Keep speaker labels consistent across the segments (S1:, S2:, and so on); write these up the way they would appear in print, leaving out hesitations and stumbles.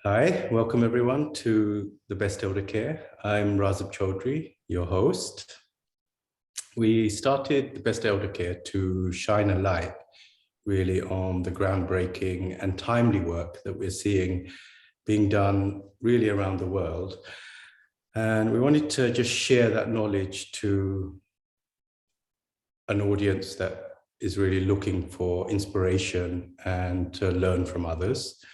S1: Hi, welcome everyone to the Best Eldercare. I'm Razib Chaudhry, your host. We started the Best Eldercare to shine a light really on the groundbreaking and timely work that we're seeing being done really around the world. And we wanted to just share that knowledge to an audience that is really looking for inspiration and to learn from others.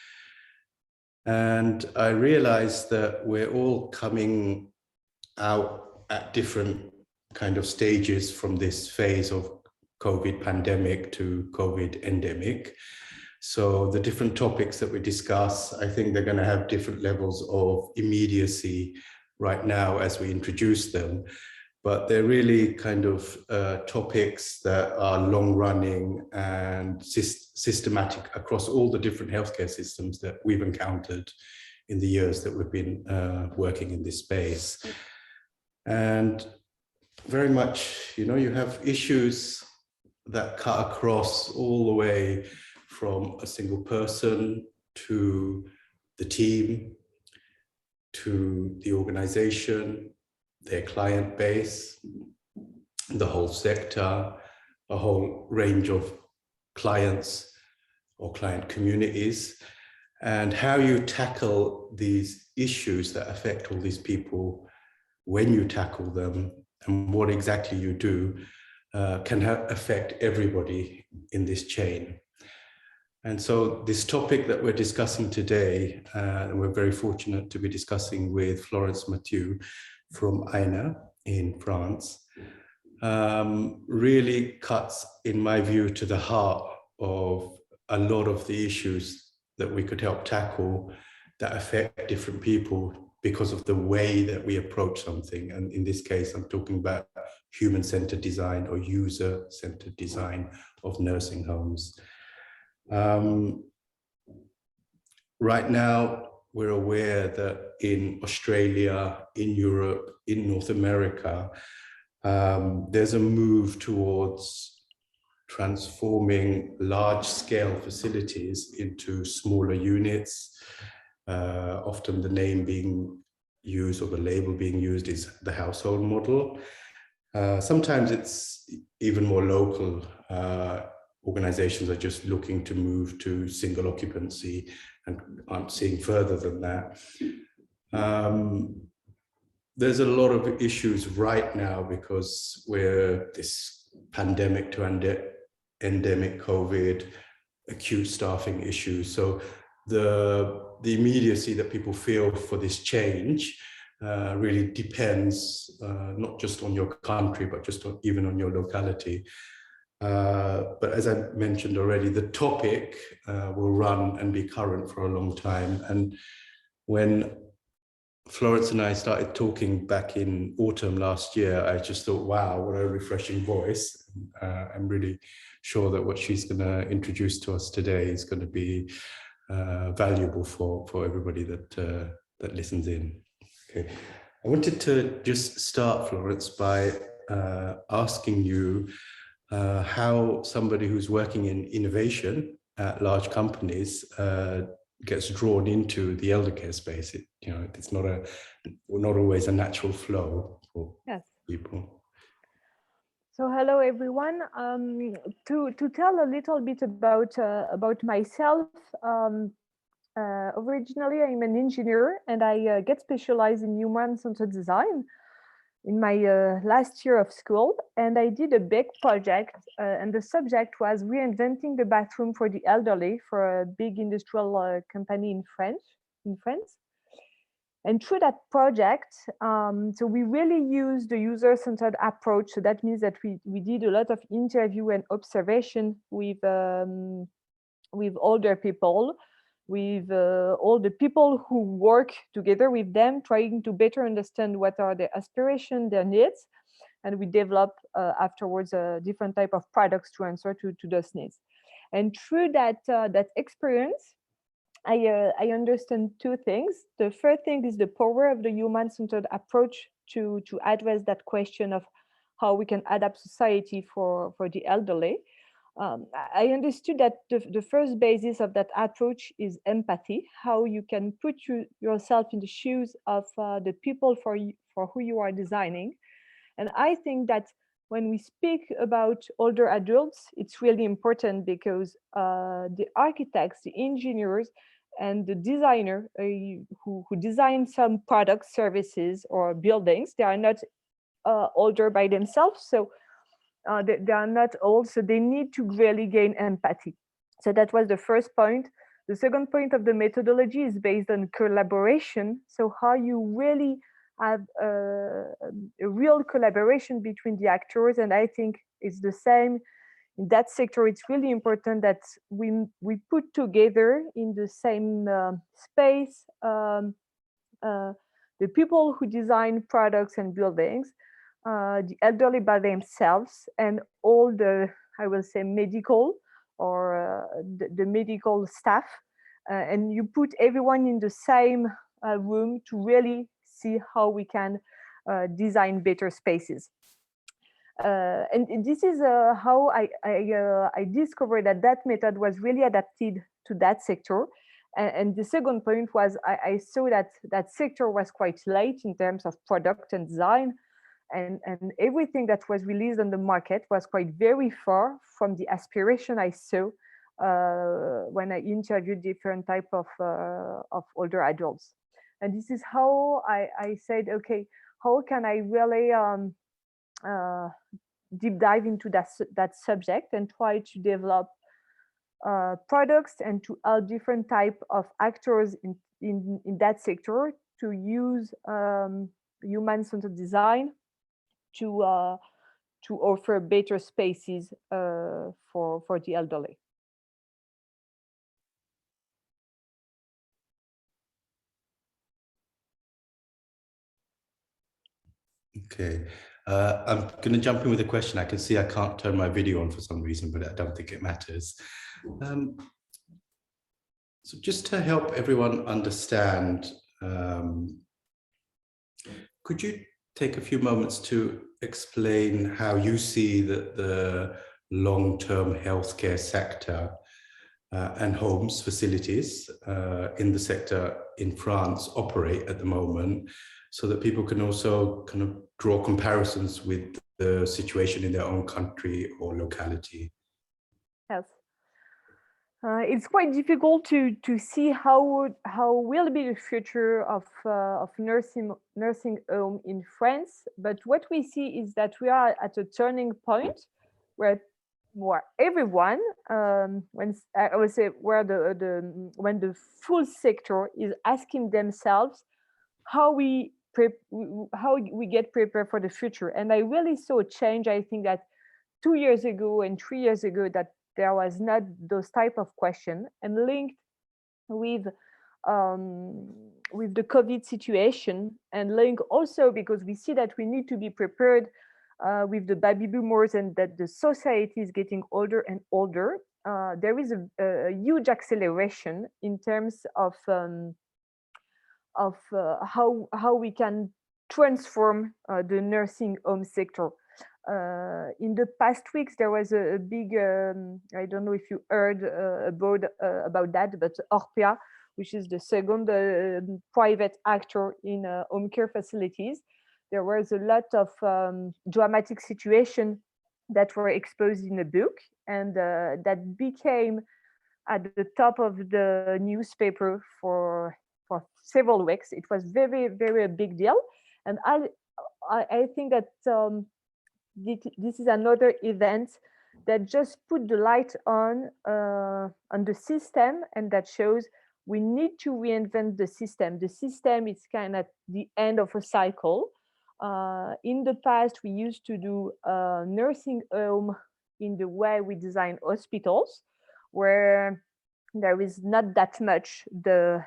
S1: And I realized that we're all coming out at different kind of stages from this phase of COVID pandemic to COVID endemic. So the different topics that we discuss, I think they're going to have different levels of immediacy right now as we introduce them. But they're really kind of topics that are long running and systematic across all the different healthcare systems that we've encountered in the years that we've been working in this space. And very much, you have issues that cut across all the way from a single person to the team, to the organization, their client base, the whole sector, a whole range of clients or client communities, and how you tackle these issues that affect all these people, when you tackle them, and what exactly you do can affect everybody in this chain. And so this topic that we're discussing today, and we're very fortunate to be discussing with Florence Mathieu from Aina in France, really cuts, in my view, to the heart of a lot of the issues that we could help tackle that affect different people because of the way that we approach something. And in this case, I'm talking about human-centered design or user-centered design of nursing homes. Right now, we're aware that in Australia, in Europe, in North America, there's a move towards transforming large-scale facilities into smaller units. Often the name being used or the label being used is the household model. Sometimes it's even more local. Organizations are just looking to move to single occupancy and aren't seeing further than that. There's a lot of issues right now because we're this pandemic to endemic COVID, acute staffing issues. So the immediacy that people feel for this change really depends not just on your country, but just even on your locality. But as I mentioned already, the topic will run and be current for a long time. And when Florence and I started talking back in autumn last year, I just thought, wow, what a refreshing voice. I'm really sure that what she's going to introduce to us today is going to be valuable for everybody that listens in. Okay. I wanted to just start, Florence, by asking you how somebody who's working in innovation at large companies gets drawn into the eldercare space. It's not always a natural flow for people.
S2: So hello everyone. To tell a little bit about myself. Originally, I'm an engineer and I get specialized in human-centered design in my last year of school, and I did a big project, and the subject was reinventing the bathroom for the elderly for a big industrial company in France. And through that project, so we really used the user-centered approach. So that means that we did a lot of interview and observation with older people, with all the people who work together with them, trying to better understand what are their aspirations, their needs, and we develop afterwards a different type of products to answer to those needs. And through that experience, I understand two things. The first thing is the power of the human-centered approach to address that question of how we can adapt society for the elderly. I understood that the first basis of that approach is empathy, how you can put yourself in the shoes of the people for who you are designing. And I think that when we speak about older adults, it's really important because the architects, the engineers, and the designer who design some products, services, or buildings, they are not older by themselves. So they are not old, so they need to really gain empathy. So that was the first point. The second point of the methodology is based on collaboration. So how you really have a real collaboration between the actors. And I think it's the same in that sector. It's really important that we put together in the same space the people who design products and buildings, the elderly by themselves, and all the, I will say, medical or the medical staff. And you put everyone in the same room to really see how we can design better spaces. And this is how I discovered that method was really adapted to that sector. And the second point was I saw that that sector was quite late in terms of product and design. And everything that was released on the market was quite very far from the aspiration I saw when I interviewed different type of older adults. And this is how I said, okay, how can I really deep dive into that subject and try to develop products and to help different type of actors in that sector to use human-centered design to offer better spaces for the elderly.
S1: Okay, I'm going to jump in with a question. I can see I can't turn my video on for some reason, but I don't think it matters. So just to help everyone understand, could you take a few moments to explain how you see the long-term healthcare sector and homes, facilities in the sector in France operate at the moment, so that people can also kind of draw comparisons with the situation in their own country or locality?
S2: Yes. It's quite difficult to see how will be the future of nursing home in France. But what we see is that we are at a turning point where everyone, when I would say where when the full sector is asking themselves how we get prepared for the future. And I really saw a change. I think that 2 years ago and 3 years ago that there was not those type of question, and linked with the COVID situation, and linked also because we see that we need to be prepared with the baby boomers and that the society is getting older and older. There is a huge acceleration in terms of how we can transform the nursing home sector. In the past weeks, there was a big, I don't know if you heard about that, but Orpea, which is the second private actor in home care facilities, there was a lot of dramatic situations that were exposed in the book, and that became at the top of the newspaper for several weeks. It was very, very a big deal. And I think that this is another event that just put the light on the system, and that shows we need to reinvent the system. The system is kind of the end of a cycle. In the past, we used to do nursing home in the way we design hospitals, where there is not that much the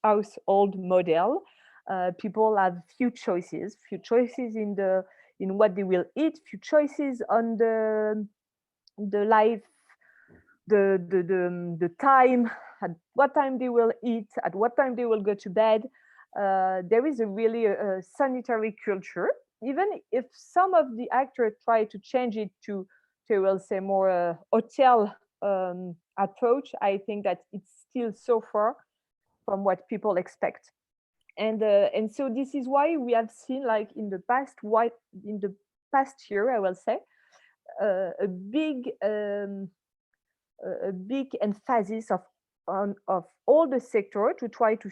S2: household model. People have few choices in what they will eat, few choices on the life, the time, at what time they will eat, at what time they will go to bed. There is a really sanitary culture, even if some of the actors try to change it to so we'll say more hotel approach, I think that it's still so far from what people expect. And so this is why we have seen, like in the past year, I will say, a big emphasis of all the sector to try to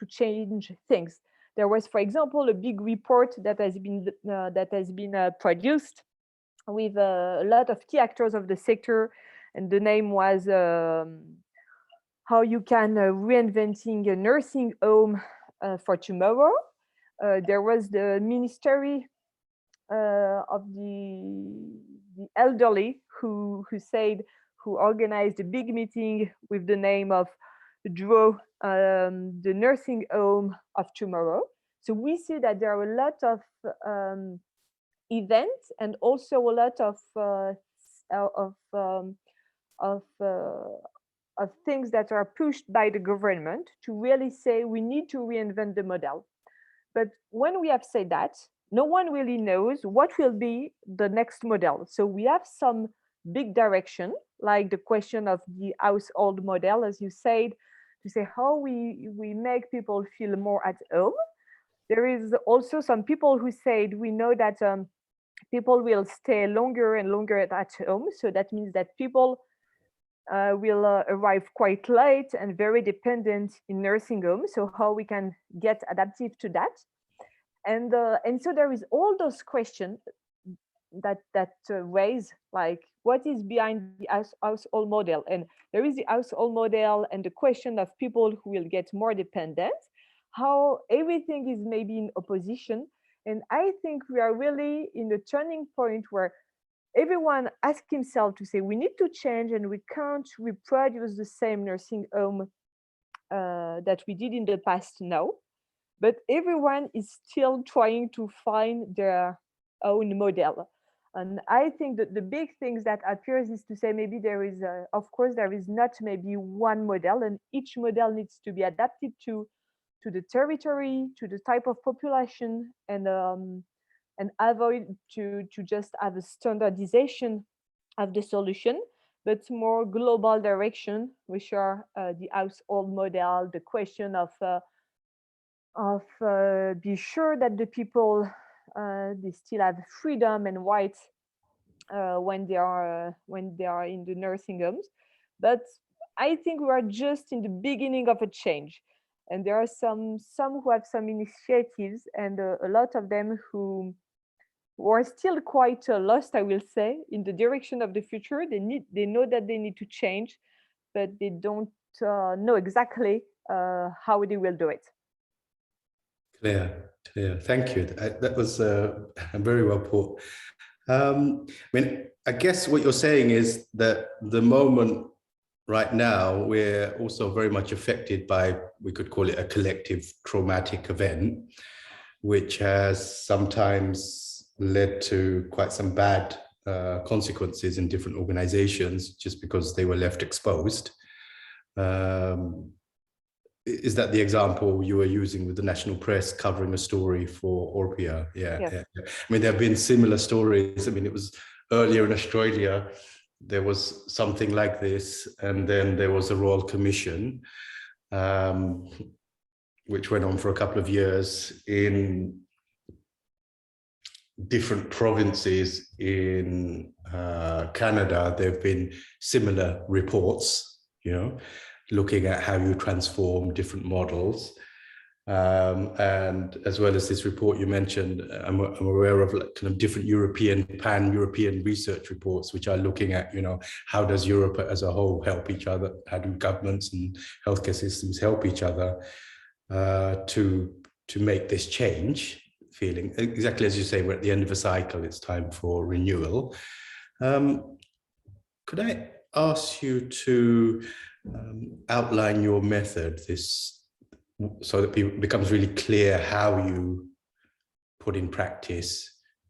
S2: change things. There was, for example, a big report that has been produced with a lot of key actors of the sector, and the name was how you can reinventing a nursing home for tomorrow. There was the Ministry of the elderly who organized a big meeting with the name of Draw the Nursing Home of Tomorrow. So we see that there are a lot of events and also a lot of things that are pushed by the government to really say we need to reinvent the model. But when we have said that, no one really knows what will be the next model. So we have some big direction, like the question of the household model, as you said, to say how we make people feel more at home. There is also some people who said we know that people will stay longer and longer at home. So that means that people will arrive quite late and very dependent in nursing homes. So how we can get adaptive to that. And so there is all those questions that raise, like what is behind the household model. And there is the household model and the question of people who will get more dependent, how everything is maybe in opposition. And I think we are really in the turning point where everyone asks himself to say we need to change, and we can't reproduce the same nursing home that we did in the past now. But everyone is still trying to find their own model. And I think that the big things that appears is to say maybe there is, of course, there is not maybe one model, and each model needs to be adapted to the territory, to the type of population, and avoid to just have a standardization of the solution, but more global direction, which are the household model, the question of be sure that the people they still have freedom and rights when they are in the nursing homes. But I think we are just in the beginning of a change, and there are some who have some initiatives, and a lot of them who are still quite lost, I will say, in the direction of the future. They know that they need to change, but they don't know exactly how they will do it.
S1: Clear. Thank you. That was very well put. I mean, I guess what you're saying is that the moment right now, we're also very much affected by, we could call it a collective traumatic event, which has sometimes led to quite some bad consequences in different organizations just because they were left exposed. Is that the example you were using with the national press covering a story for Orpea? Yeah,
S2: Yes.
S1: yeah. I mean, there have been similar stories. I mean, it was earlier in Australia, there was something like this, and then there was a royal commission, which went on for a couple of years in different provinces in Canada. There have been similar reports, you know, looking at how you transform different models. And as well as this report you mentioned, I'm aware of like kind of different pan-European research reports, which are looking at, you know, how does Europe as a whole help each other? How do governments and healthcare systems help each other to make this change? Feeling exactly as you say, we're at the end of a cycle, it's time for renewal. Could I ask you to outline your method, so that it becomes really clear how you put in practice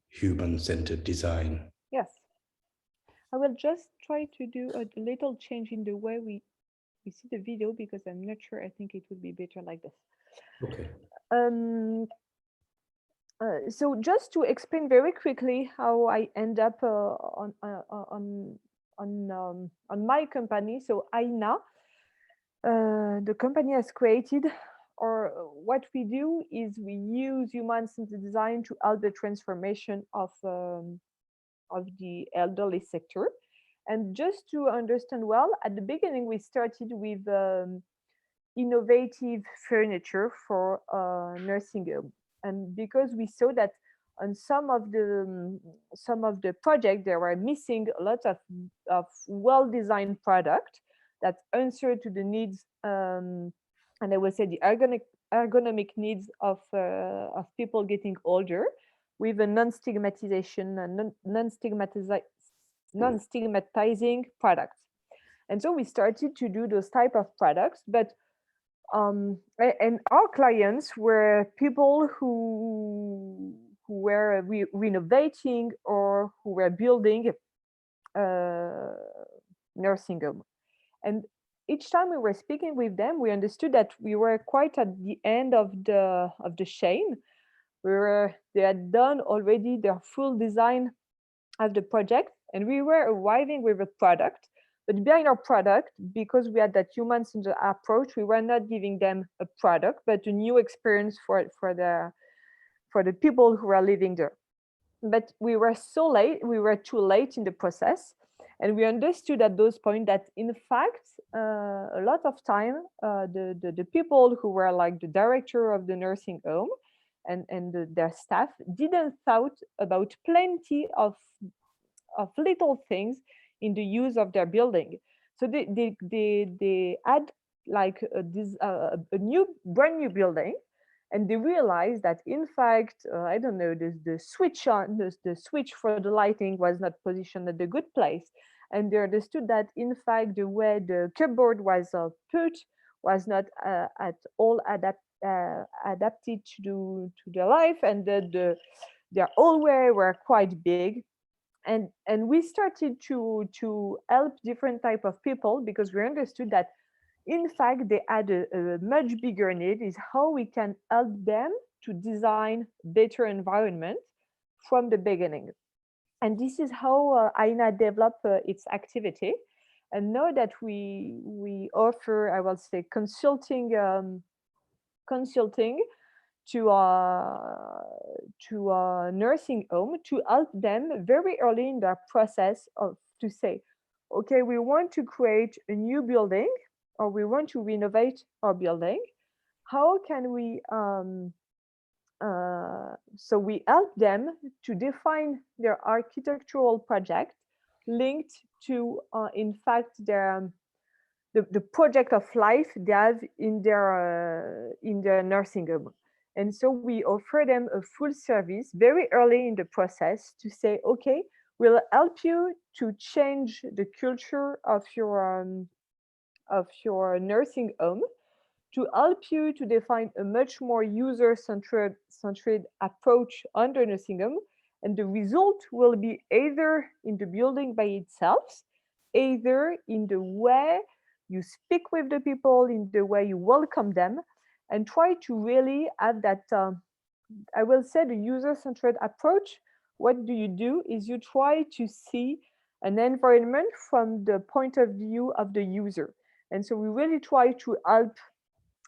S1: human-centered design?
S2: Yes. I will just try to do a little change in the way we see the video, because I'm not sure. I think it would be better like this.
S1: Okay.
S2: So just to explain very quickly how I end up on my company. So Aina, the company has created, or what we do is we use human-centered design to help the transformation of the elderly sector. And just to understand well, at the beginning we started with innovative furniture for nursing home, and because we saw that on some of the project there were missing a lot of well-designed product that answer to the needs, and I would say the ergonomic needs of people getting older, with a non-stigmatization and non-stigmatizing products. And so we started to do those type of products, but and our clients were people who were renovating or who were building nursing home. And each time we were speaking with them, we understood that we were quite at the end of the chain. They had done already their full design of the project, and we were arriving with a product. But behind our product, because we had that human-centered approach, we were not giving them a product, but a new experience for the people who are living there. But we were so late, we were too late in the process. And we understood at those points that, in fact, a lot of time, the people who were like the director of the nursing home and their staff didn't thought about plenty of little things in the use of their building. So they had like a brand new building, and they realized that, in fact, I don't know, the switch for the lighting was not positioned at the good place, and they understood that, in fact, the way the cupboard was put was not at all adapted to their life, and their hallway were quite big. And we started to help different type of people, because we understood that, in fact, they had a much bigger need, is how we can help them to design better environment from the beginning. And this is how Aina developed its activity. And now that we offer, I will say, consulting to a nursing home, to help them very early in their process of to say, okay, we want to create a new building, or we want to renovate our building. How can we so we help them to define their architectural project linked to in fact their the project of life they have in their nursing home. And so we offer them a full service very early in the process to say, okay, we'll help you to change the culture of your nursing home, to help you to define a much more user-centered approach on the nursing home. And the result will be either in the building by itself, either in the way you speak with the people, in the way you welcome them, and try to really have that, I will say, the user-centered approach. What do? Is you try to see an environment from the point of view of the user. And so we really try to help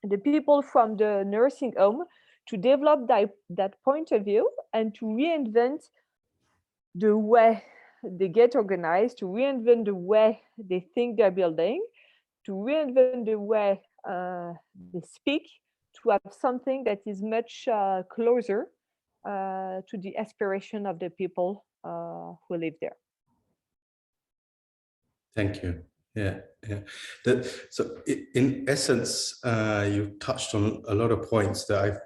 S2: the people from the nursing home to develop that point of view, and to reinvent the way they get organized, to reinvent the way they think they're building, to reinvent the way they speak, to have something that is much closer to the aspiration of the people who live there.
S1: Thank you. Yeah. So in essence, you touched on a lot of points that I've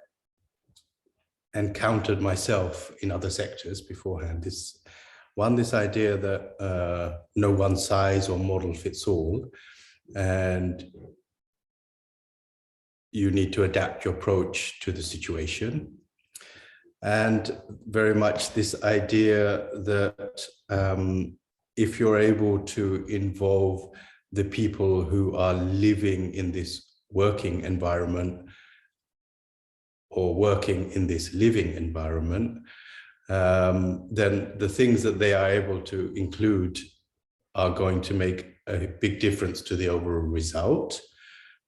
S1: encountered myself in other sectors beforehand. This idea that no one size or model fits all, and you need to adapt your approach to the situation. And very much this idea that if you're able to involve the people who are living in this working environment or working in this living environment, then the things that they are able to include are going to make a big difference to the overall result.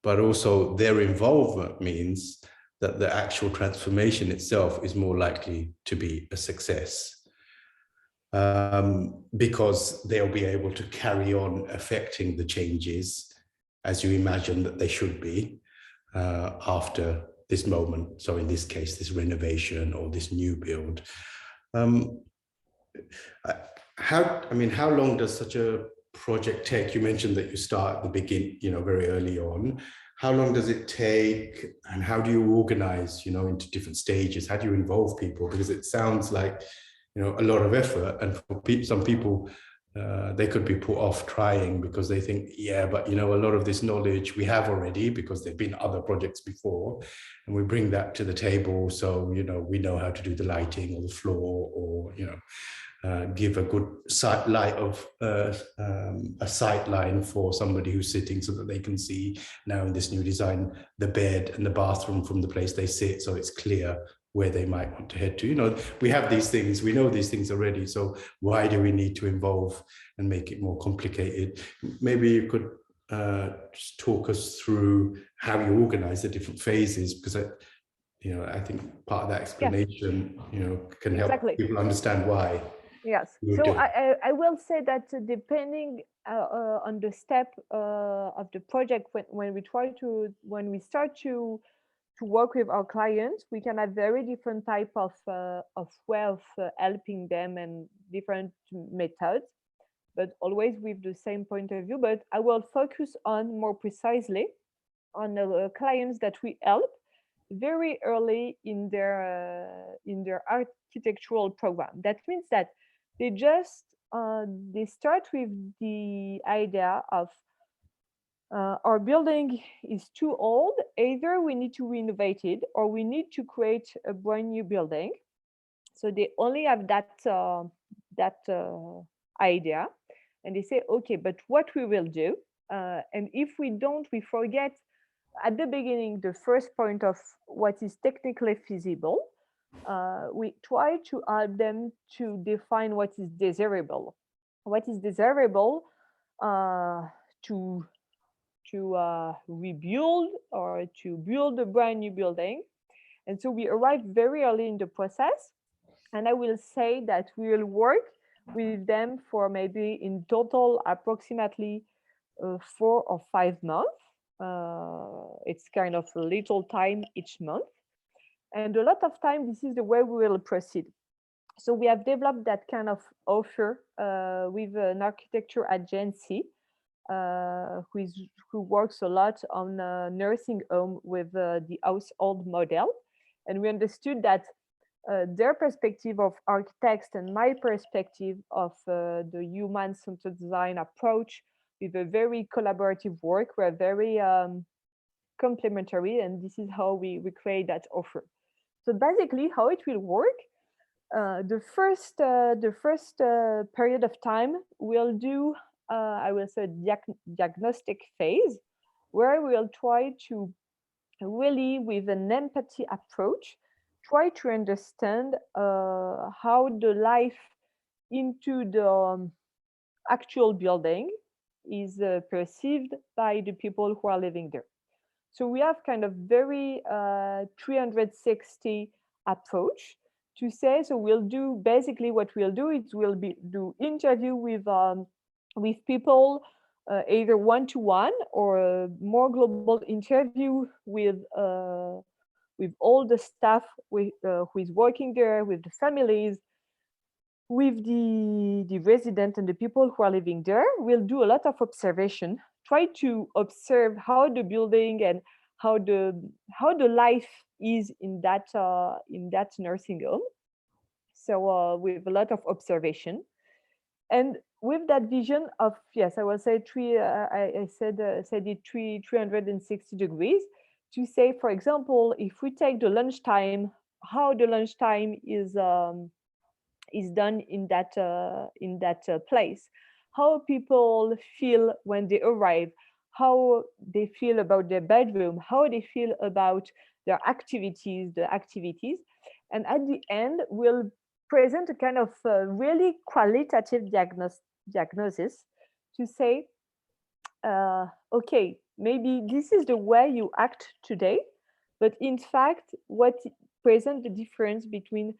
S1: But also their involvement means that the actual transformation itself is more likely to be a success, because they'll be able to carry on affecting the changes as you imagine that they should be after this moment. So in this case, this renovation or this new build. How long does such a project take? You mentioned that you start at the beginning, very early on. How long does it take, and how do you organize, into different stages? How do you involve people? Because it sounds like, a lot of effort, and for some people, they could be put off trying because they think, yeah, but a lot of this knowledge we have already because there've been other projects before, and we bring that to the table. So, we know how to do the lighting or the floor, or, give a good sight line for somebody who's sitting so that they can see now in this new design, the bed and the bathroom from the place they sit. So it's clear where they might want to head to. We have these things, we know these things already. So why do we need to involve and make it more complicated? Maybe you could just talk us through how you organize the different phases, because I think part of that explanation, can help people understand why.
S2: Yes. So I will say that depending on the step of the project, when we start to work with our clients, we can have very different type of way of helping them and different methods, but always with the same point of view. But I will focus on more precisely on the clients that we help very early in their architectural program. That means that they start with the idea of our building is too old, either we need to renovate it or we need to create a brand new building. So they only have that idea, and they say, okay, but what we will do, and if we forget at the beginning the first point of what is technically feasible. We try to help them to define what is desirable. What is desirable to rebuild or to build a brand new building. And so we arrive very early in the process. And I will say that we will work with them for maybe in total approximately 4 or 5 months. It's kind of a little time each month. And a lot of time, this is the way we will proceed. So we have developed that kind of offer with an architecture agency who works a lot on nursing home with the household model. And we understood that their perspective of architects and my perspective of the human-centered design approach with a very collaborative work were very complementary, and this is how we create that offer. So basically, how it will work, the first period of time we'll do, I will say, diagnostic phase, where we'll try to really, with an empathy approach, try to understand how the life into the actual building is perceived by the people who are living there. So we have kind of very 360 approach to say, so we'll do basically what we'll do is do interview with people, either one-to-one or a more global interview with all the staff who is working there, with the families, with the resident and the people who are living there. We'll do a lot of observation, try to observe how the building and how the life is in that nursing home. So with a lot of observation, and with that vision of, yes, I will say I said it 360 degrees, to say, for example, if we take the lunchtime, how the lunchtime is done in that place, how people feel when they arrive, how they feel about their bedroom, how they feel about their activities, the activities. And at the end, we'll present a kind of really qualitative diagnosis to say, okay, maybe this is the way you act today, but in fact, what present the difference between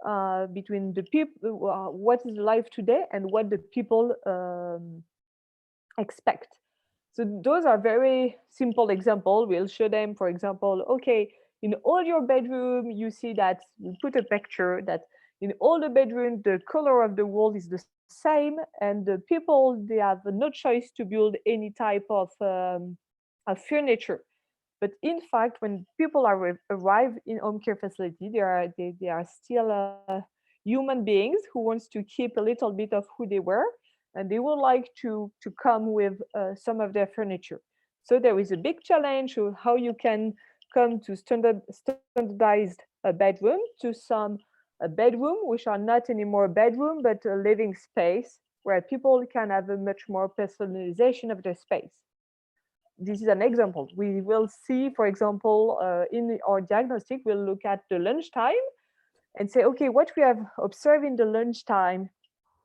S2: the people, what is life today and what the people expect. So those are very simple examples. We'll show them, for example, okay, in all your bedroom, you see that we put a picture that in all the bedroom, the color of the wall is the same, and the people, they have no choice to build any type of furniture. But in fact, when people arrive in home care facility, they are still human beings who wants to keep a little bit of who they were, and they would like to come with some of their furniture. So there is a big challenge of how you can come to standardized bedroom, to some bedroom which are not anymore bedroom but a living space where people can have a much more personalization of their space. This is an example. We will see, for example, in our diagnostic, we'll look at the lunchtime and say, okay, what we have observed in the lunchtime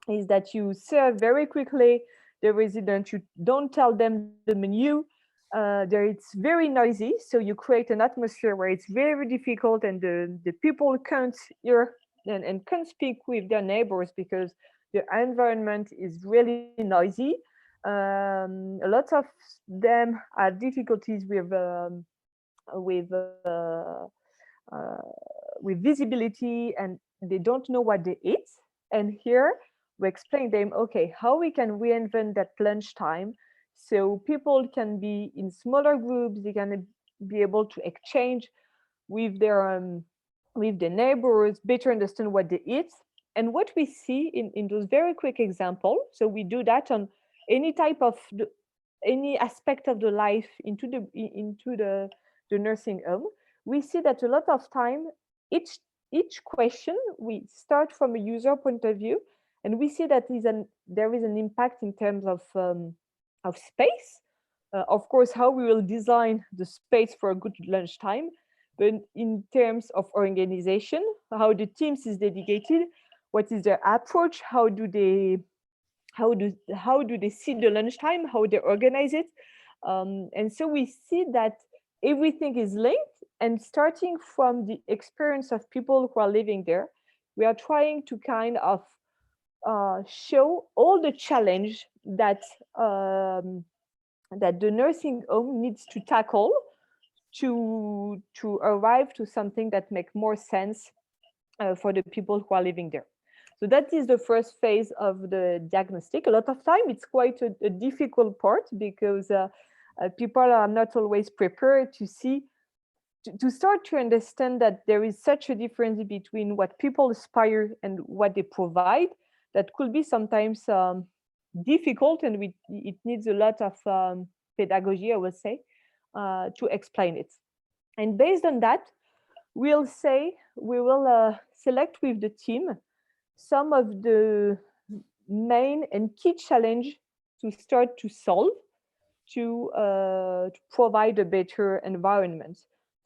S2: is that you serve very quickly the resident, you don't tell them the menu, there it's very noisy, so you create an atmosphere where it's very difficult and the people can't hear and can't speak with their neighbors because the environment is really noisy. A lot of them have difficulties with uh, with visibility, and they don't know what they eat. And here we explain them, okay, how we can reinvent that lunchtime so people can be in smaller groups, they can be able to exchange with their neighbors, better understand what they eat. And what we see in those very quick examples, so we do that on any type of any aspect of the life into the nursing home, we see that a lot of time each question we start from a user point of view, and we see that there is an impact in terms of space. Of course, how we will design the space for a good lunchtime, but in terms of organization, how the teams is dedicated, what is their approach, how do they see the lunchtime, how they organize it. And so we see that everything is linked, and starting from the experience of people who are living there, we are trying to kind of show all the challenge that that the nursing home needs to tackle to arrive to something that makes more sense for the people who are living there. So that is the first phase of the diagnostic. A lot of time it's quite a difficult part because people are not always prepared to see, to start to understand that there is such a difference between what people aspire and what they provide that could be sometimes difficult, and it needs a lot of pedagogy, I would say, to explain it. And based on that, we will select with the team some of the main and key challenge to start to solve to provide a better environment.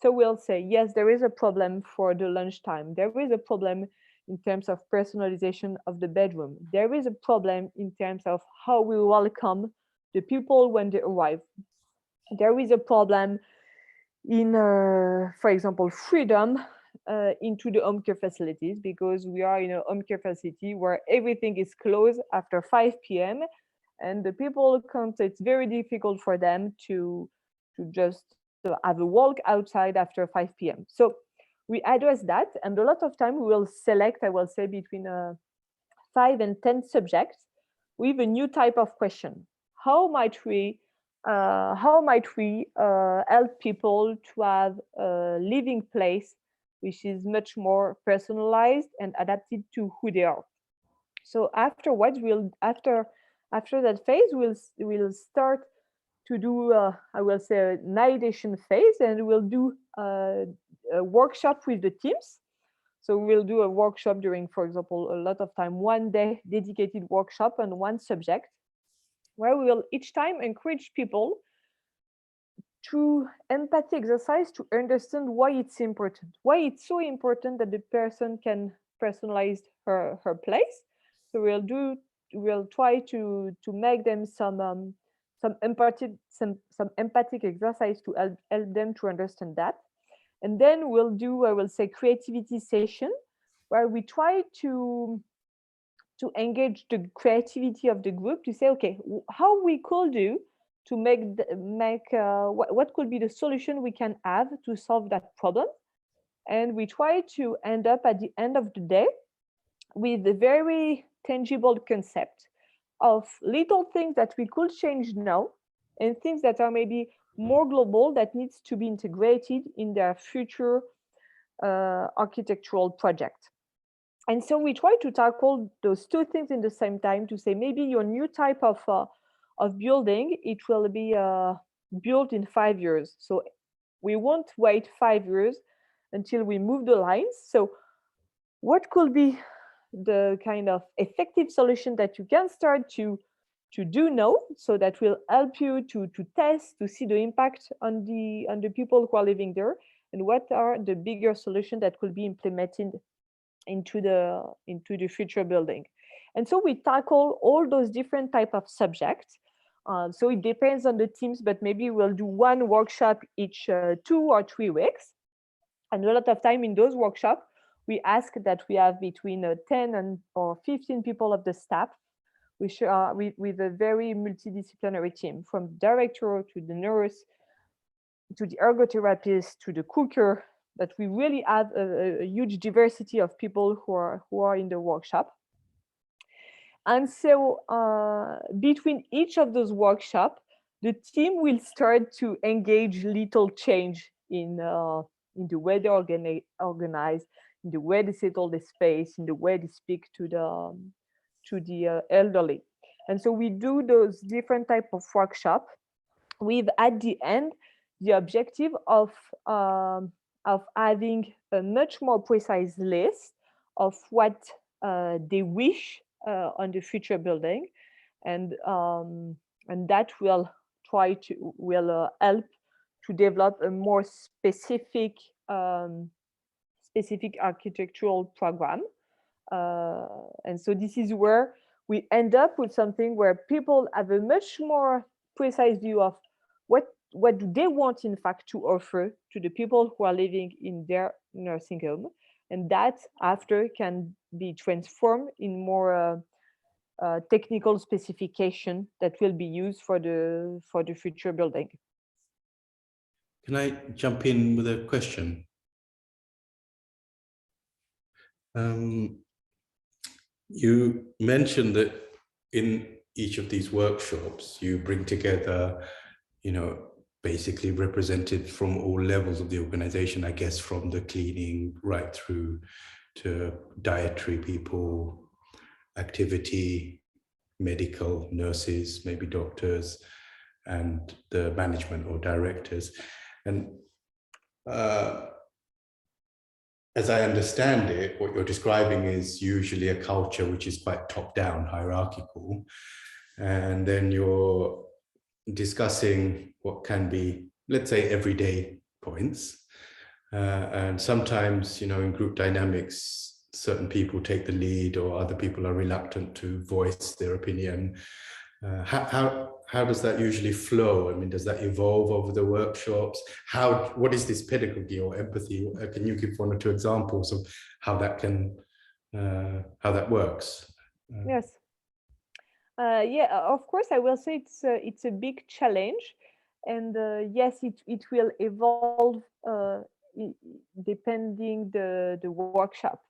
S2: So we'll say, yes, there is a problem for the lunchtime. There is a problem in terms of personalization of the bedroom. There is a problem in terms of how we welcome the people when they arrive. There is a problem in, for example, freedom into the home care facilities, because we are in a home care facility where everything is closed after 5 p.m. and the people can't, it's very difficult for them to just have a walk outside after 5 p.m. So we address that, and a lot of time we will select, I will say, between 5 and 10 subjects with a new type of question. How might we help people to have a living place which is much more personalized and adapted to who they are? So afterwards, after that phase, we'll start to do I will say an ideation phase, and we'll do a workshop with the teams. So we'll do a workshop during, for example, a lot of time, one day dedicated workshop on one subject, where we will each time encourage people through empathy exercise to understand why it's important, why it's so important that the person can personalize her place. So we'll try to make them some empathic exercise to help them to understand that. And then we'll do, I will say, creativity session, where we try to engage the creativity of the group to say, okay, how we could do to make what could be the solution we can have to solve that problem. And we try to end up at the end of the day with a very tangible concept of little things that we could change now and things that are maybe more global that needs to be integrated in their future architectural project. And so we try to tackle those two things in the same time to say maybe your new type of building, it will be built in 5 years. So we won't wait 5 years until we move the lines. So what could be the kind of effective solution that you can start to do now, so that will help you to test, to see the impact on the people who are living there, and what are the bigger solutions that could be implemented into the future building. And so we tackle all those different type of subjects. So it depends on the teams, but maybe we'll do one workshop each 2 or 3 weeks. And a lot of time in those workshops, we ask that we have between 10 or 15 people of the staff, which are with a very multidisciplinary team, from director to the nurse, to the ergotherapist, to the cooker, that we really have a huge diversity of people who are in the workshop. And so between each of those workshops, the team will start to engage little change in the way they organize, in the way they settle the space, in the way they speak to the elderly. And so we do those different type of workshop with, at the end, the objective of having a much more precise list of what they wish on the future building, and that will help to develop a more specific architectural program. And so this is where we end up with something where people have a much more precise view of what do they want, in fact, to offer to the people who are living in their nursing home, and that after can be transformed in more technical specification that will be used for the future building.
S1: Can I jump in with a question? You mentioned that in each of these workshops, you bring together, basically represented from all levels of the organization, I guess, from the cleaning right through to dietary people, activity, medical, nurses, maybe doctors, and the management or directors. And as I understand it, what you're describing is usually a culture which is quite top-down, hierarchical. And then you're discussing what can be, let's say, everyday points. And sometimes, in group dynamics, certain people take the lead or other people are reluctant to voice their opinion. How does that usually flow? I mean, does that evolve over the workshops? What is this pedagogy or empathy? Can you give 1 or 2 examples of how that works?
S2: Yes. Yeah, of course, I will say it's a big challenge, and yes, it will evolve depending the workshop.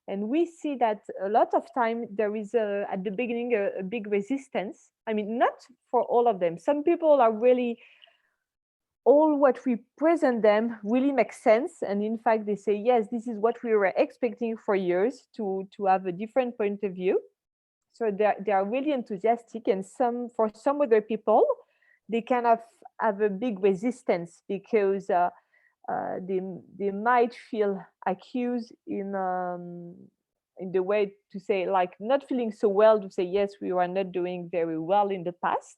S2: And we see that a lot of time there is at the beginning a big resistance. I mean, not for all of them. Some people are really, all what we present them really makes sense, and in fact they say, yes, this is what we were expecting for years, to have a different point of view. So they are really enthusiastic, and for some other people, they kind of have a big resistance because they might feel accused in the way to say, like, not feeling so well, to say, yes, we were not doing very well in the past,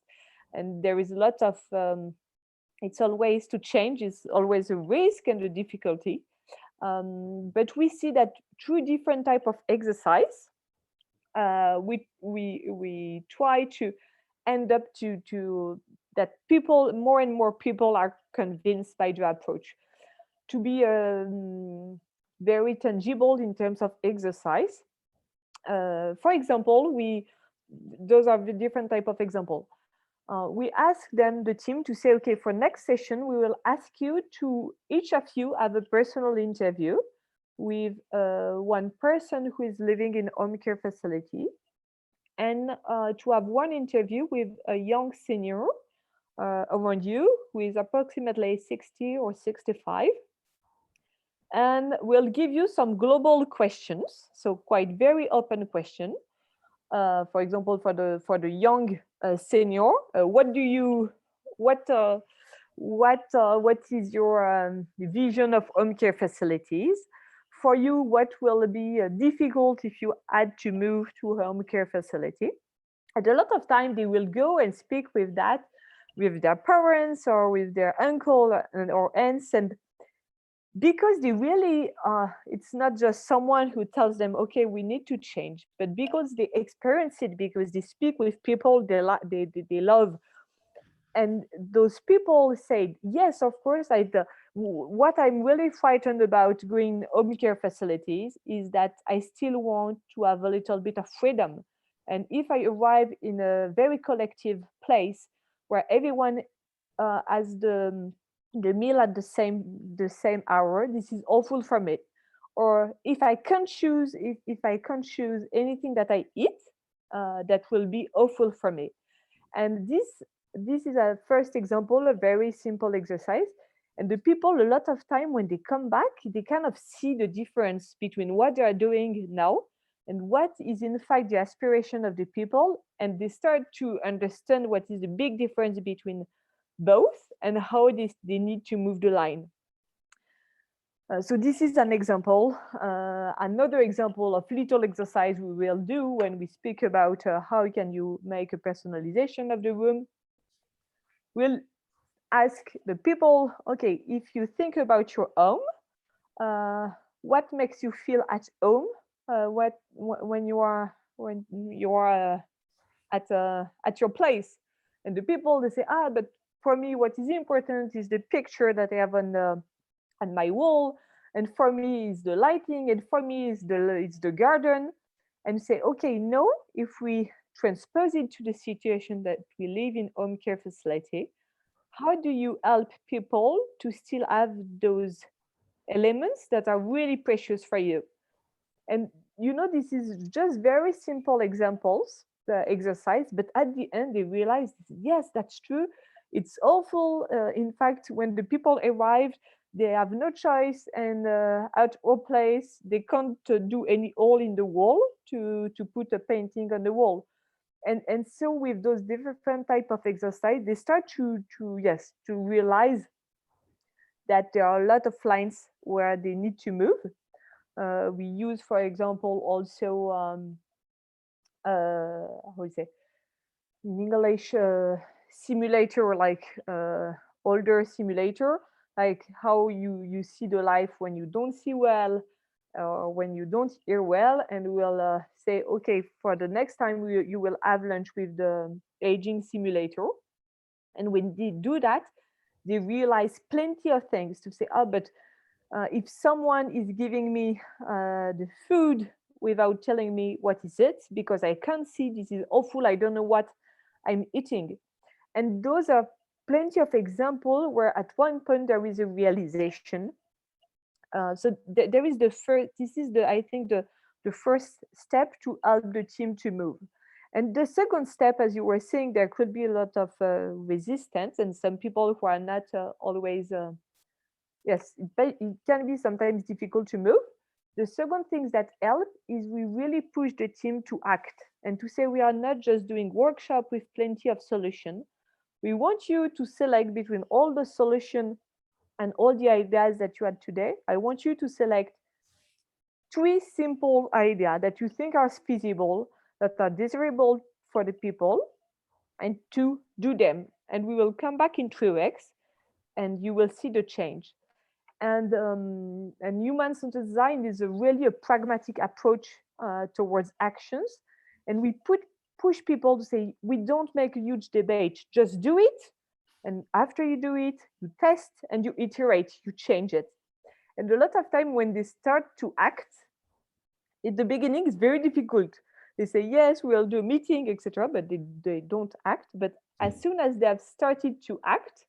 S2: and there is a lot of It's always to change, is always a risk and a difficulty. But we see that through different type of exercise, we try to end up to that people, more and more people are convinced by the approach to be very tangible in terms of exercise. For example, those are the different type of example. We ask them, the team, to say, okay, for next session, we will ask you to, each of you, have a personal interview with one person who is living in home care facility, and to have one interview with a young senior around you who is approximately 60 or 65. And we'll give you some global questions, so quite very open question. For example, for the young senior, what is your vision of home care facilities? For you, what will be difficult if you had to move to a home care facility? And a lot of time they will go and speak with their parents or with their uncle or aunts, and because they really it's not just someone who tells them, okay, we need to change, but because they experience it, because they speak with people they love, and those people say, yes, of course, what I'm really frightened about going home care facilities is that I still want to have a little bit of freedom. And if I arrive in a very collective place where everyone has the meal at the same hour, this is awful for me. Or if I can't choose, if I can't choose anything that I eat, that will be awful for me. And this is a first example, a very simple exercise. And the people, a lot of time when they come back, they kind of see the difference between what they are doing now and what is in fact the aspiration of the people. And they start to understand what is the big difference between both and how they need to move the line. So this is an example. Another example of little exercise we will do when we speak about how can you make a personalization of the room. We'll ask the people, okay, if you think about your home, what makes you feel at home when you are at your place? And the people, they say, but for me, what is important is the picture that I have on my wall, and for me is the lighting, and for me is the garden. And say, okay, no, if we transpose it to the situation that we live in home care facility, how do you help people to still have those elements that are really precious for you? And this is just very simple examples, the exercise, but at the end they realize, yes, that's true. It's awful. In fact, when the people arrived, they have no choice, and at our place, they can't do any hole in the wall to put a painting on the wall. And so with those different type of exercise, they start to realize that there are a lot of lines where they need to move. We use, for example, also how you say in English, simulator, like older simulator, like how you see the life when you don't see well, or when you don't hear well, and we'll say, okay, for the next time you will have lunch with the aging simulator. And when they do that, they realize plenty of things to say, but if someone is giving me the food without telling me what is it, because I can't see, this is awful, I don't know what I'm eating. And those are plenty of examples where at one point there is a realization. So there is the first, this is I think the first step to help the team to move. And the second step, as you were saying, there could be a lot of resistance, and some people who are not always, yes, it can be sometimes difficult to move. The second thing that help is we really push the team to act and to say, we are not just doing workshop with plenty of solution. We want you to select between all the solution and all the ideas that you had today. I want you to select 3 simple ideas that you think are feasible, that are desirable for the people, and to do them. And we will come back in 3 weeks and you will see the change. And human-centered design is really a pragmatic approach towards actions. And we push people to say, we don't make a huge debate, just do it. And after you do it, you test and you iterate, you change it. And a lot of time when they start to act, at the beginning it's very difficult. They say, yes, we'll do a meeting, etc., but they don't act. But as soon as they have started to act,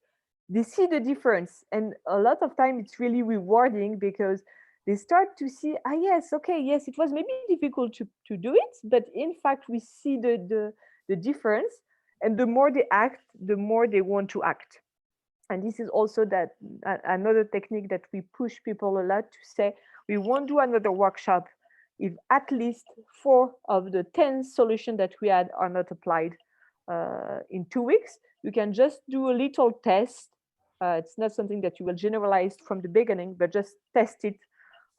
S2: they see the difference. And a lot of time it's really rewarding, because they start to see, yes, okay, yes, it was maybe difficult to do it, but in fact we see the difference. And the more they act, the more they want to act. And this is also another technique that we push people a lot to say, we won't do another workshop if at least 4 of the 10 solutions that we had are not applied in 2 weeks. You can just do a little test. It's not something that you will generalize from the beginning, but just test it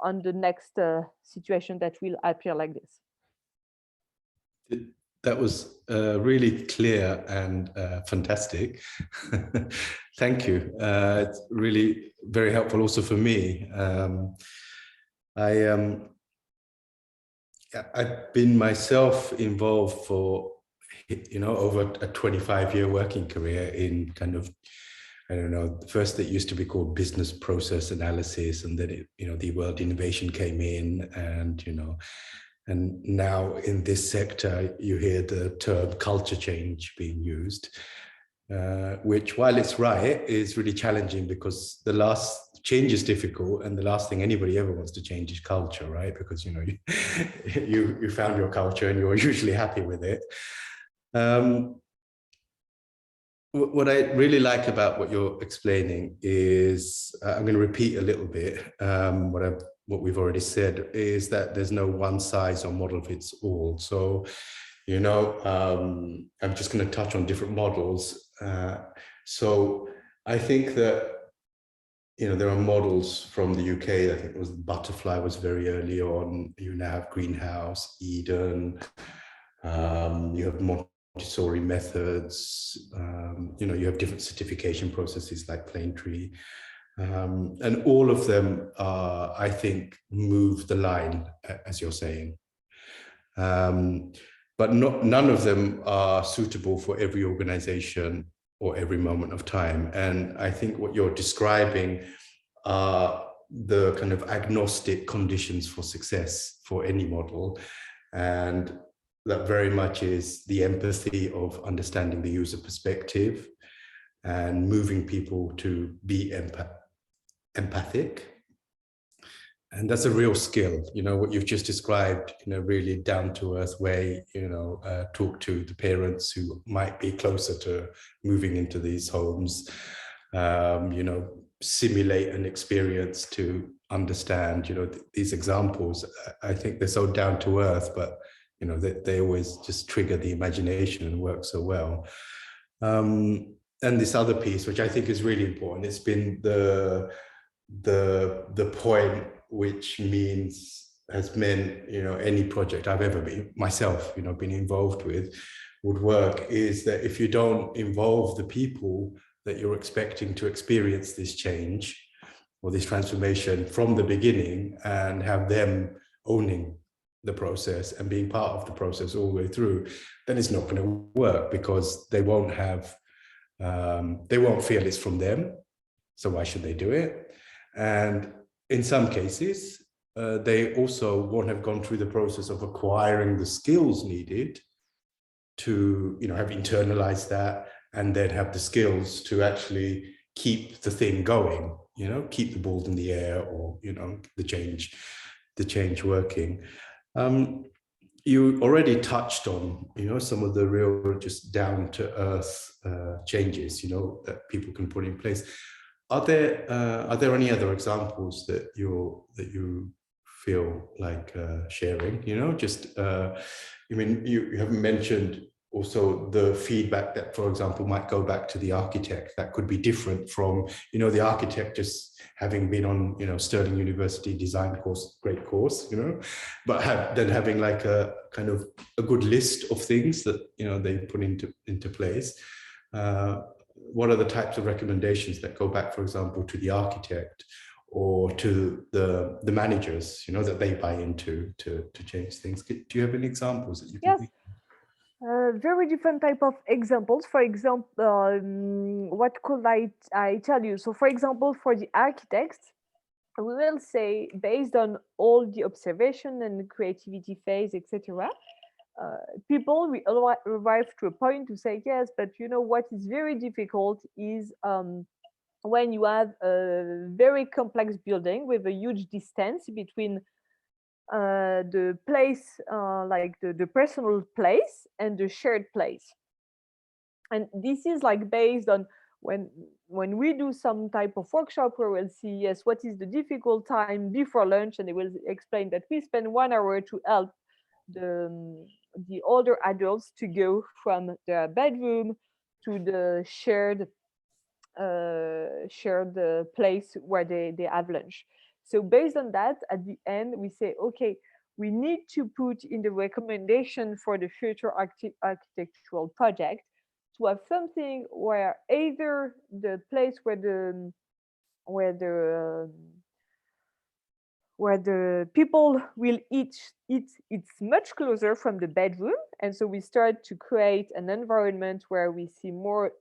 S2: on the next situation that will appear like this.
S1: That was really clear and fantastic. Thank you. It's really very helpful also for me. I've been myself involved for, over a 25-year working career in kind of, I don't know, first it used to be called business process analysis, and then the word innovation came in, and now in this sector, you hear the term culture change being used, which, while it's right, is really challenging, because the last change is difficult, and the last thing anybody ever wants to change is culture, right? Because you found your culture and you're usually happy with it. What I really like about what you're explaining is, I'm going to repeat a little bit what we've already said, is that there's no one size or model fits all. So, I'm just going to touch on different models. So I think that, there are models from the UK. I think it was Butterfly was very early on. You now have Greenhouse, Eden. You have Montessori methods. You have different certification processes like Planetree. And all of them, I think, move the line, as you're saying. But none of them are suitable for every organization or every moment of time. And I think what you're describing are the kind of agnostic conditions for success for any model. And that very much is the empathy of understanding the user perspective and moving people to be empathic. And that's a real skill, what you've just described, really down to earth way, talk to the parents who might be closer to moving into these homes, simulate an experience to understand, these examples. I think they're so down to earth, but, they always just trigger the imagination and work so well. And this other piece, which I think is really important, it's been the point which has meant, any project I've ever been involved with would work, is that if you don't involve the people that you're expecting to experience this change or this transformation from the beginning, and have them owning the process and being part of the process all the way through, then it's not going to work, because they won't feel it's from them. So why should they do it? And in some cases, they also won't have gone through the process of acquiring the skills needed to, have internalized that, and then have the skills to actually keep the thing going, keep the ball in the air, or, the change working. You already touched on, some of the real just down to earth changes, that people can put in place. Are there any other examples that you feel like sharing? You haven't mentioned also the feedback that, for example, might go back to the architect. That could be different from, the architect just having been on, Stirling University design course, great course, but then having like a kind of a good list of things that, they put into place. what are the types of recommendations that go back, for example, to the architect or to the managers, you know, that they buy into to change things? Do you have any examples that you can
S2: Yes.
S1: think?
S2: Very different type of examples. For example, what could I tell you? So, for example, for the architects, we will say, based on all the observation and creativity phase, etc., people will arrive to a point to say, yes, but you know what is very difficult is when you have a very complex building with a huge distance between the place, like the personal place and the shared place. And this is like based on when we do some type of workshop where we'll see, yes, what is the difficult time before lunch, and they will explain that we spend 1 hour to help the older adults to go from their bedroom to the shared place where they have lunch. So based on that, at the end, we say, okay, we need to put in the recommendation for the future architectural project to have something where either the place where the where the people will eat, it's much closer from the bedroom. And so we start to create an environment where we see more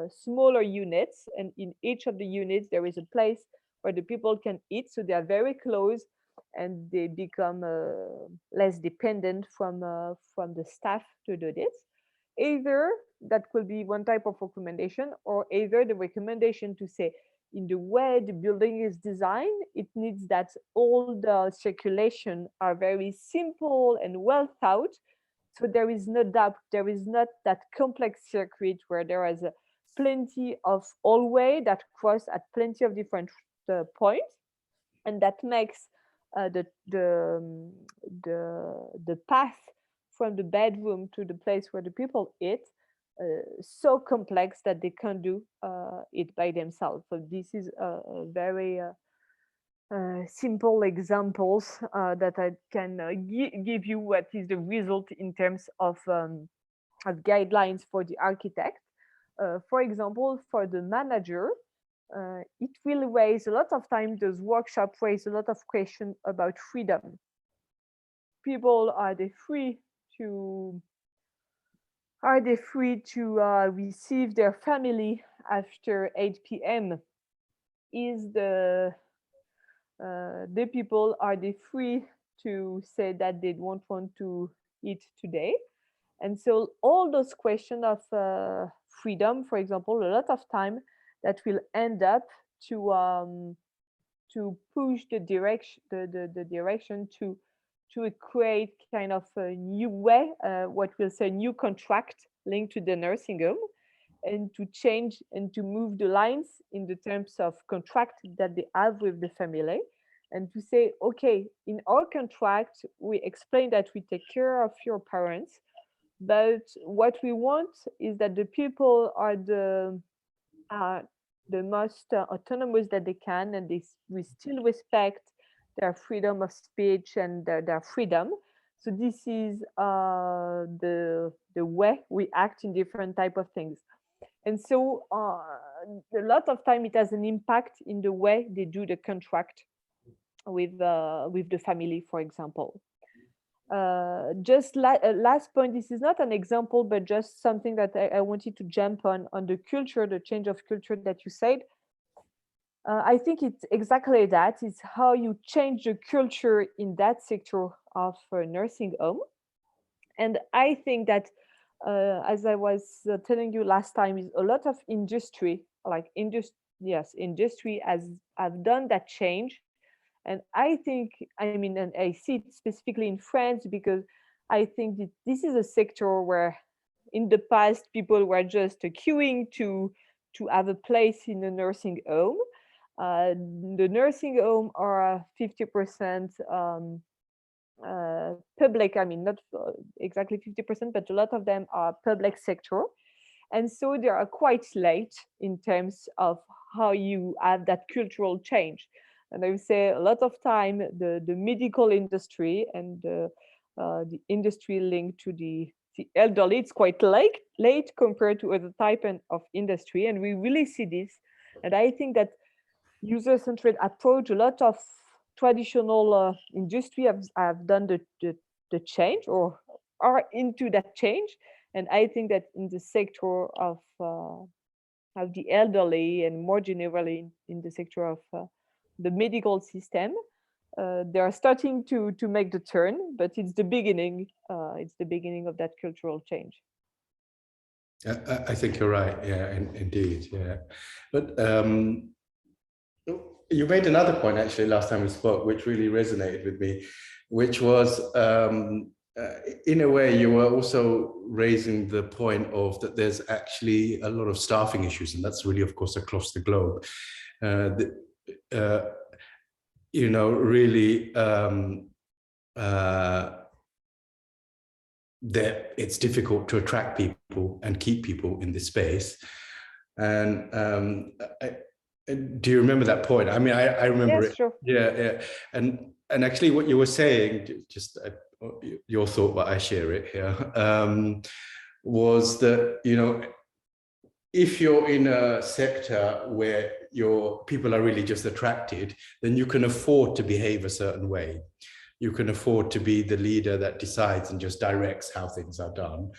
S2: smaller units. And in each of the units, there is a place where the people can eat. So they are very close and they become less dependent from the staff to do this. Either that could be one type of recommendation, or either the recommendation to say, in the way the building is designed, it needs that all the circulation are very simple and well thought. So there is no doubt, there is not that complex circuit where there is plenty of hallway that cross at plenty of different points, and that makes the path from the bedroom to the place where the people eat so complex that they can't do it by themselves. So this is a very simple examples that I can give you what is the result in terms of guidelines for the architect. For example, for the manager, it will raise a lot of time. Those workshops raise a lot of questions about freedom. People, are they free to receive their family after 8 p.m.? Is the people, are they free to say that they don't want to eat today? And so all those questions of freedom, for example, a lot of time that will end up to push the direction to create kind of a new way, what we'll say new contract linked to the nursing home, and to change and to move the lines in the terms of contract that they have with the family, and to say, okay, in our contract, we explain that we take care of your parents, but what we want is that the people are the most autonomous that they can, and we still respect their freedom of speech and their freedom. So this is the way we act in different type of things. And so a lot of time it has an impact in the way they do the contract with the family, for example. Just last point, this is not an example, but just something that I wanted to jump on the culture, the change of culture that you said. I think it's exactly that. It's how you change the culture in that sector of nursing home. And I think that, as I was telling you last time, is a lot of industry, industry have done that change. And I think, I mean, and I see it specifically in France, because I think that this is a sector where in the past people were just queuing to have a place in a nursing home. The nursing home are 50% public. I mean, not exactly 50%, but a lot of them are public sector. And so they are quite late in terms of how you have that cultural change. And I would say a lot of time the medical industry and the industry linked to the the elderly, it's quite late compared to other type of industry, and we really see this. And I think that user-centered approach, a lot of traditional industry have done the change or are into that change. And I think that in the sector of the elderly, and more generally in the sector of the medical system, they are starting to make the turn, but it's the beginning. It's the beginning of that cultural change.
S1: I think you're right. Yeah, indeed. Yeah, but you made another point actually last time we spoke, which really resonated with me, which was in a way you were also raising the point of that there's actually a lot of staffing issues, and that's really, of course, across the globe. You know, really that it's difficult to attract people and keep people in this space. And do you remember that point? I mean, I remember
S2: Yes,
S1: it.
S2: sure.
S1: Yeah. And actually what you were saying, just your thought, but I share it here, was that, you know, if you're in a sector where your people are really just attracted, then you can afford to behave a certain way. You can afford to be the leader that decides and just directs how things are done.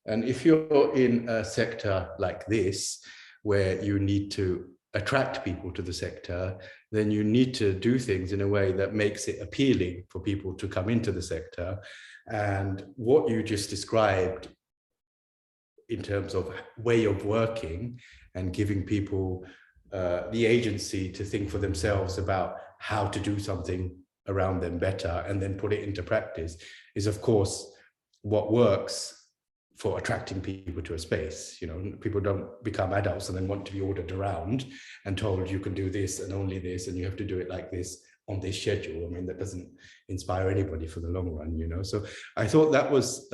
S1: And if you're in a sector like this, where you need to attract people to the sector, then you need to do things in a way that makes it appealing for people to come into the sector. And what you just described in terms of way of working and giving people the agency to think for themselves about how to do something around them better and then put it into practice is, of course, what works for attracting people to a space. You know, people don't become adults and then want to be ordered around and told you can do this and only this and you have to do it like this on this schedule. I mean, that doesn't inspire anybody for the long run, you know. So I thought that was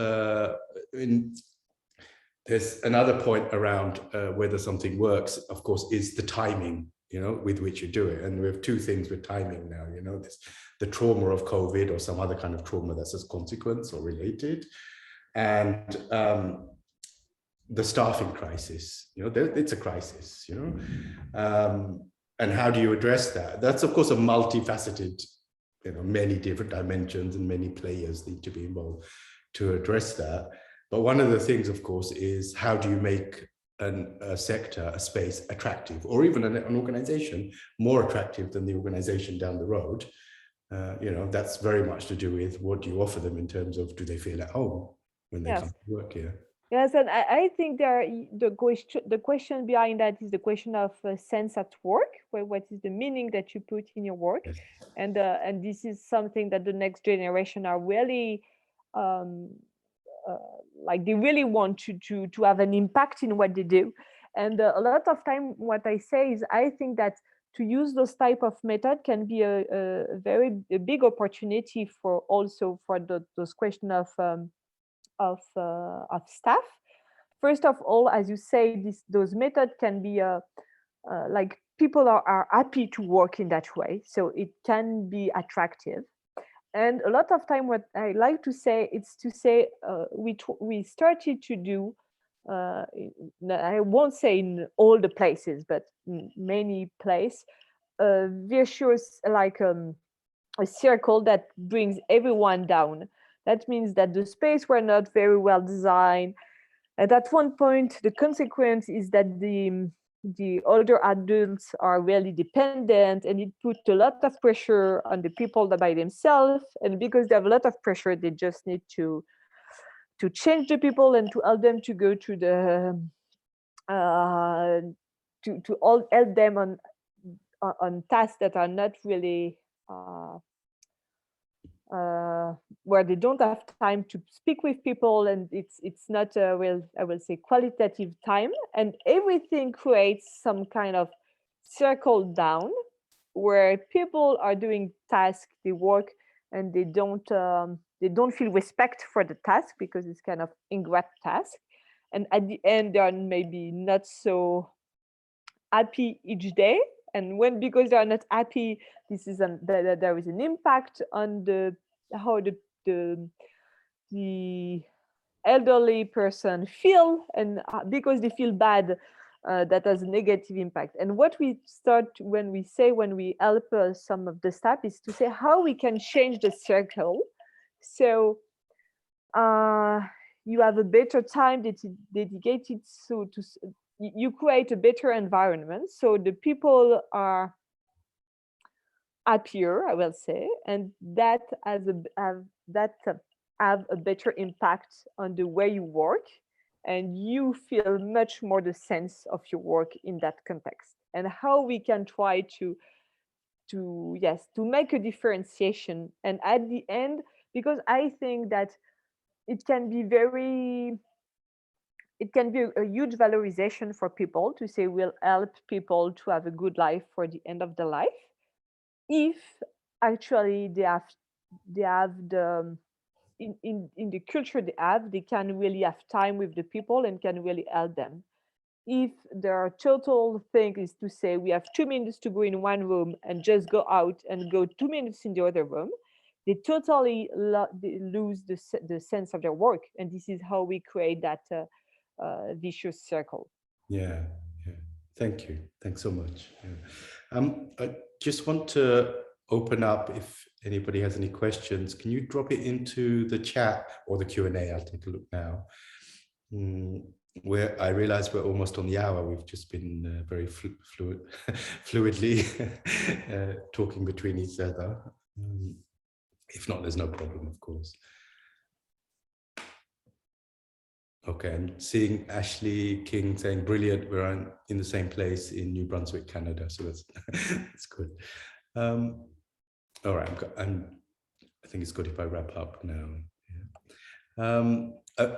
S1: there's another point around whether something works, of course, is the timing, you know, with which you do it. And we have two things with timing now, you know, this, the trauma of COVID or some other kind of trauma that's as consequence or related, and the staffing crisis, you know, it's a crisis, you know, and how do you address that? That's, of course, a multifaceted, you know, many different dimensions and many players need to be involved to address that. But one of the things, of course, is how do you make a sector, a space attractive, or even an organization more attractive than the organization down the road? You know, that's very much to do with what do you offer them in terms of, do they feel at home when they come to work here?
S2: Yes, and I think the question behind that is the question of sense at work. What is the meaning that you put in your work?
S1: Yes.
S2: And this is something that the next generation are really like they really want to have an impact in what they do. And a lot of time, what I say is, I think that to use those type of method can be a big opportunity for also for those question of staff. First of all, as you say, those methods can be like people are happy to work in that way, so it can be attractive. And a lot of time, what I like to say, it's to say we started to do. I won't say in all the places, but in many places, virtuous, like a circle that brings everyone down. That means that the space were not very well designed. And at one point, the consequence is that the older adults are really dependent, and it put a lot of pressure on the people that by themselves. And because they have a lot of pressure, they just need to change the people and to help them to go to the to all help them on tasks that are not really where they don't have time to speak with people, and it's not well, I will say, qualitative time, and everything creates some kind of circle down where people are doing tasks, they work, and they don't feel respect for the task because it's kind of ingrate task, and at the end they are maybe not so happy each day. And when, because they are not happy, this is there is an impact on how the elderly person feel, and because they feel bad, that has a negative impact. And what we start when we help some of the staff is to say how we can change the circle. So you have a better time dedicated, so you create a better environment, so the people are happier, I will say, and that have a better impact on the way you work, and you feel much more the sense of your work in that context. And how we can try to make a differentiation, and at the end, because I think that it can be a huge valorization for people to say we'll help people to have a good life for the end of their life, if actually they have the in the culture they can really have time with the people and can really help them. If their total thing is to say we have 2 minutes to go in one room and just go out and go 2 minutes in the other room, they totally they lose the sense of their work, and this is how we create that vicious circle.
S1: Yeah, yeah. Thank you. Thanks so much. Yeah. I just want to open up if anybody has any questions. Can you drop it into the chat or the Q&A? I'll take a look now. Where I realize we're almost on the hour. We've just been very fluidly talking between each other. If not, there's no problem, of course. Okay, I'm seeing Ashley King saying, brilliant, we're in the same place in New Brunswick, Canada. So that's, that's good. All right, I think it's good if I wrap up now. Yeah.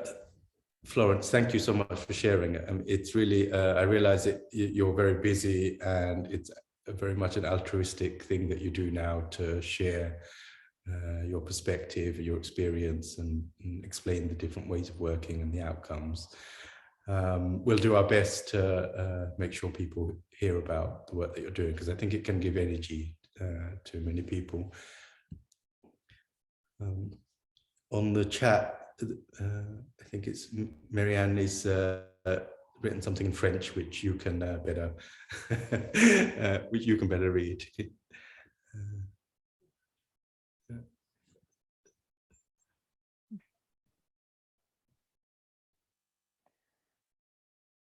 S1: Florence, thank you so much for sharing. It's really, I realize that you're very busy, and it's very much an altruistic thing that you do now to share your perspective, your experience, and explain the different ways of working and the outcomes. We'll do our best to make sure people hear about the work that you're doing, because I think it can give energy to many people. On the chat, I think it's Marianne is written something in French, which you can better read.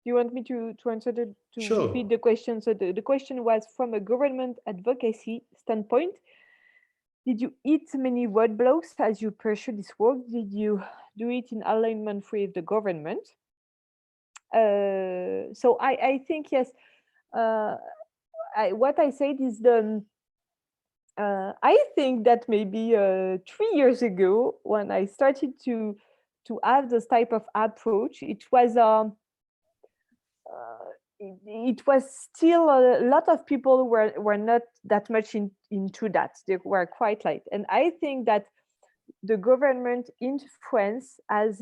S2: Do you want me to answer to
S1: Sure.
S2: repeat the question? So the question was, from a government advocacy standpoint, did you eat many roadblocks as you pursue this work? Did you do it in alignment with the government? So I think yes. What I said is I think that maybe 3 years ago, when I started to have this type of approach, it was it was still a lot of people were not that much into that. They were quite light, and I think that the government in France has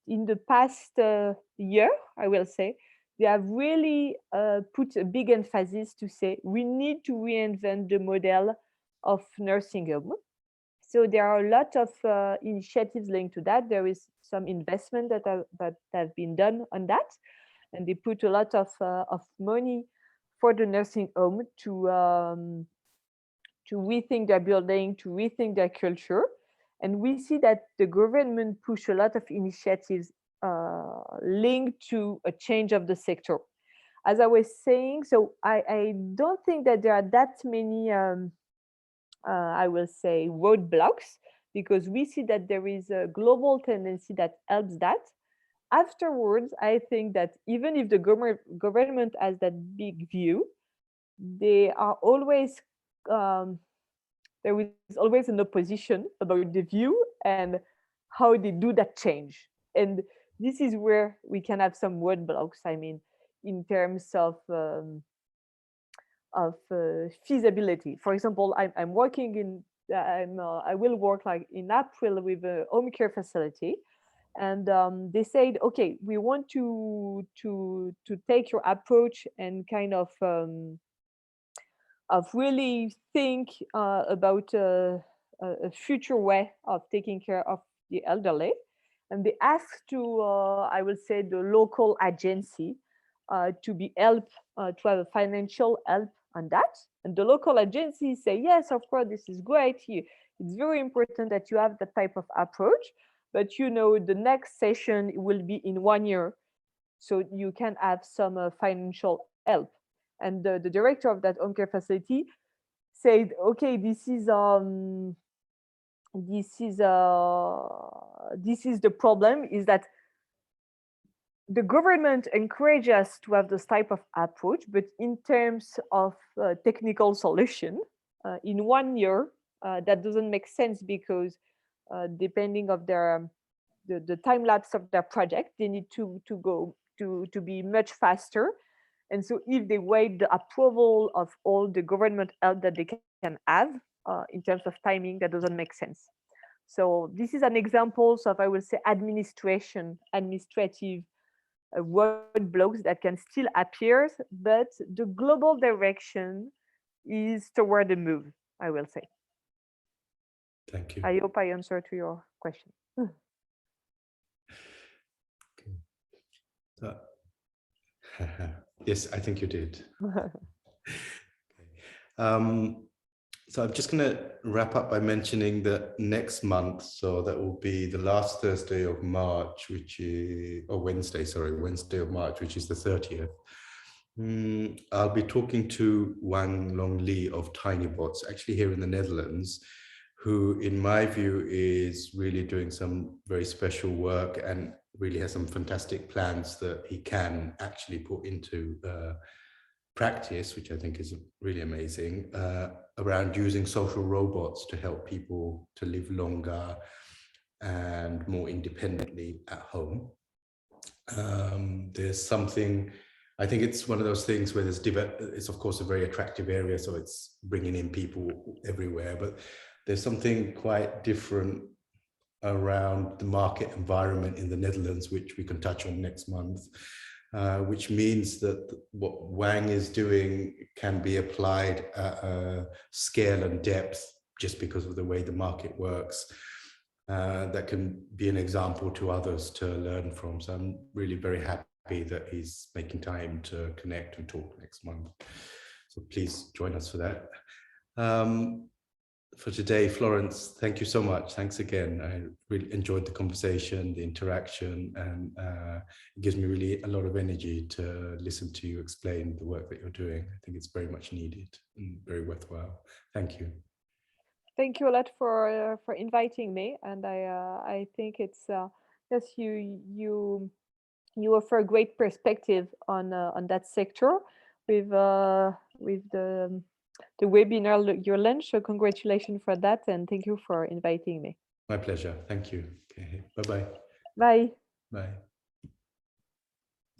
S2: in the past year, I will say, they have really put a big emphasis to say we need to reinvent the model of nursing home. So there are a lot of initiatives linked to that. There is some investment that have been done on that, and they put a lot of money for the nursing home to rethink their building, to rethink their culture. And we see that the government push a lot of initiatives linked to a change of the sector. As I was saying, so I don't think that there are that many, I will say, roadblocks, because we see that there is a global tendency that helps that. Afterwards, I think that even if the government has that big view, they are always there is always an opposition about the view and how they do that change. And this is where we can have some roadblocks. I mean, in terms of feasibility. For example, I'm working in I will work like in April with a home care facility, and they said, okay, we want to take your approach and kind of really think about a future way of taking care of the elderly. and they ask to, I will say, the local agency to be helped, to have a financial help on that. And the local agency say, yes, of course, this is great. It's very important that you have that type of approach, but you know, the next session will be in 1 year, so you can have some financial help. And the director of that home care facility said, okay, this is the problem, is that the government encourages us to have this type of approach, but in terms of technical solution, in 1 year, that doesn't make sense, because depending of the time lapse of their project, they need to be much faster. And so if they wait the approval of all the government help that they can have in terms of timing, that doesn't make sense. So this is an example of, I will say, administrative roadblocks that can still appear, but the global direction is toward the move, I will say.
S1: Thank you.
S2: I hope I answered to your question.
S1: Yes, I think you did. So I'm just going to wrap up by mentioning that next month, so that will be the last Thursday of March, Wednesday of March, which is the 30th. I'll be talking to Wang Long Li of TinyBots, actually here in the Netherlands, who in my view is really doing some very special work and really has some fantastic plans that he can actually put into practice, which I think is really amazing, around using social robots to help people to live longer and more independently at home. There's something, I think it's one of those things where it's of course a very attractive area, so it's bringing in people everywhere, but there's something quite different around the market environment in the Netherlands, which we can touch on next month. Which means that what Wang is doing can be applied at a scale and depth just because of the way the market works. That can be an example to others to learn from. So I'm really very happy that he's making time to connect and talk next month. So please join us for that. For today, Florence, thank you so much. Thanks again. I really enjoyed the conversation, the interaction, and it gives me really a lot of energy to listen to you explain the work that you're doing. I think it's very much needed and very worthwhile. Thank you.
S2: Thank you a lot for inviting me, and I think it's yes, you offer a great perspective on that sector with the webinar you launched. So congratulations for that, and thank you for inviting me.
S1: My pleasure. Thank you. Okay. Bye-bye.
S2: Bye.
S1: Bye.